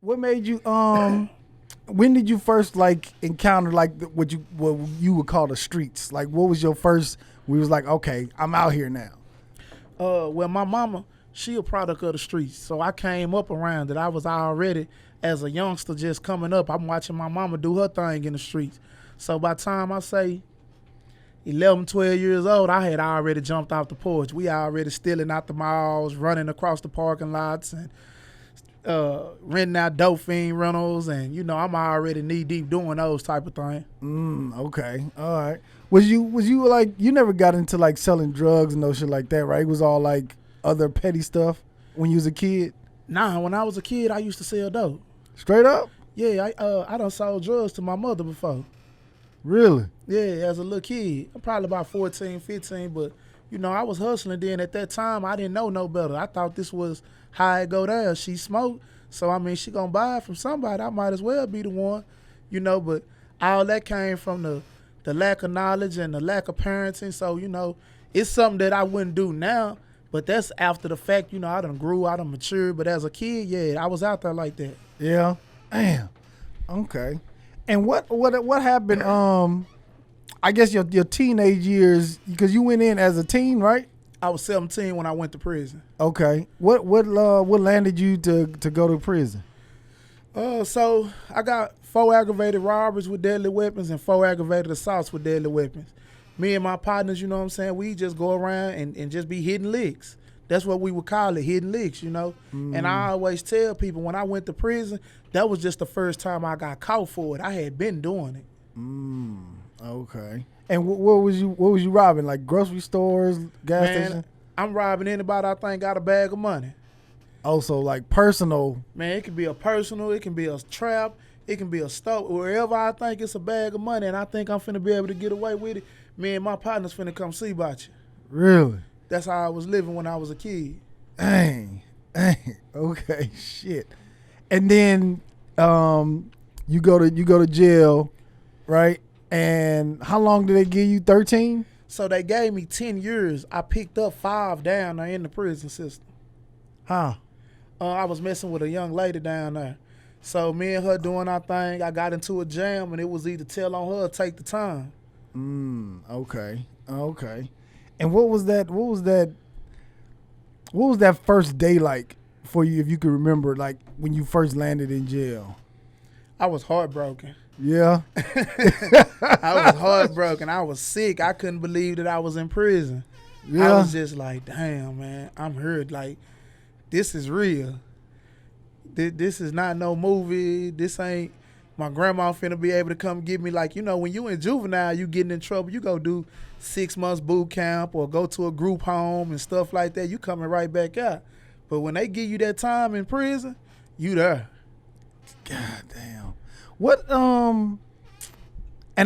What made you when did you first like encounter like what you would call the streets? Like what was your first we was like, okay, I'm out here now. Well, my mama, she a product of the streets. So I came up around it. I was already, as a youngster just coming up, I'm watching my mama do her thing in the streets. So by the time I say 11, 12 years old, I had already jumped off the porch. We already stealing out the malls, running across the parking lots, and renting out dope fiend rentals. And, you know, I'm already knee-deep doing those type of things. Okay. All right. Was you like, you never got into like selling drugs and no shit like that, right? It was all like other petty stuff when you was a kid? Nah, when I was a kid, I used to sell dope. Straight up? Yeah, I done sold drugs to my mother before. Really? Yeah, as a little kid. I'm probably about 14, 15, but, you know, I was hustling then. At that time, I didn't know no better. I thought this was how it go down. She smoked, so, I mean, she gonna buy it from somebody. I might as well be the one, you know, but all that came from the lack of knowledge and the lack of parenting. So, you know, it's something that I wouldn't do now, but that's after the fact. You know, I done grew, I done matured, but as a kid, yeah, I was out there like that. Yeah. Damn. Okay. And what happened? I guess your teenage years, because you went in as a teen, right? I was 17 when I went to prison. Okay. What landed you to go to prison? So I got 4 aggravated robberies with deadly weapons and 4 aggravated assaults with deadly weapons. Me and my partners, you know what I'm saying, we just go around and just be hitting licks. That's what we would call it, hitting licks, you know. And I always tell people when I went to prison, that was just the first time I got caught for it. I had been doing it. Okay. And what was you robbing? Like grocery stores, gas stations? I'm robbing anybody I think got a bag of money. Also, like personal. Man, it can be a personal, it can be a trap, it can be a store. Wherever I think it's a bag of money and I think I'm finna be able to get away with it, me and my partners finna come see about you. Really? That's how I was living when I was a kid. Dang. Okay, shit. And then you go to jail, right? And how long did they give you? 13? So they gave me 10 years. I picked up 5 down there in the prison system. Huh? I was messing with a young lady down there. So me and her doing our thing, I got into a jam, and it was either tell on her or take the time. Okay. And what was that first day like for you, if you could remember, like when you first landed in jail? I was heartbroken. Yeah. I was heartbroken. I was sick. I couldn't believe that I was in prison. Yeah. I was just like, damn, man, I'm hurt. Like, this is real. This is not no movie. This ain't my grandma finna be able to come get me. Like, you know, when you in juvenile, you getting in trouble, you go do 6 months boot camp or go to a group home and stuff like that. You coming right back out. But when they give you that time in prison, you there. God damn. What and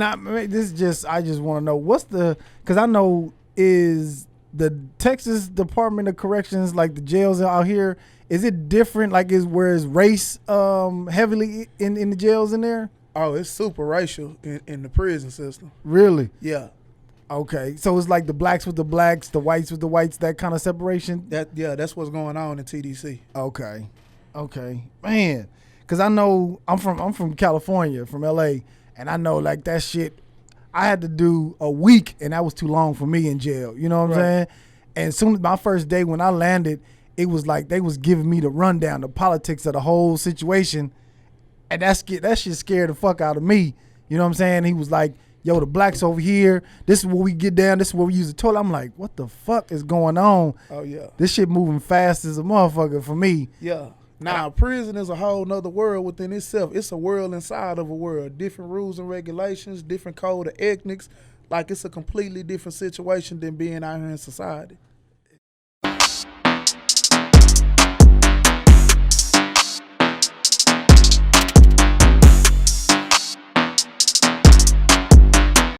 I just want to know what's because I know is the Texas Department of Corrections, like the jails out here, is it different? Like whereas race heavily in the jails in there? Oh, it's super racial in the prison system. Really? Yeah. Okay, so it's like the blacks with the blacks, the whites with the whites, that kind of separation. That's what's going on in TDC. Okay, man. Cause I know I'm from California, from LA, and I know like that shit. I had to do a week, and that was too long for me in jail. You know what I'm saying? And soon as my first day when I landed, it was like they was giving me the rundown, the politics of the whole situation, and that shit scared the fuck out of me. You know what I'm saying? He was like, "Yo, the blacks over here. This is where we get down. This is where we use the toilet." I'm like, "What the fuck is going on?" Oh yeah. This shit moving fast as a motherfucker for me. Yeah. Now, prison is a whole nother world within itself. It's a world inside of a world. Different rules and regulations, different code of ethics. Like, it's a completely different situation than being out here in society.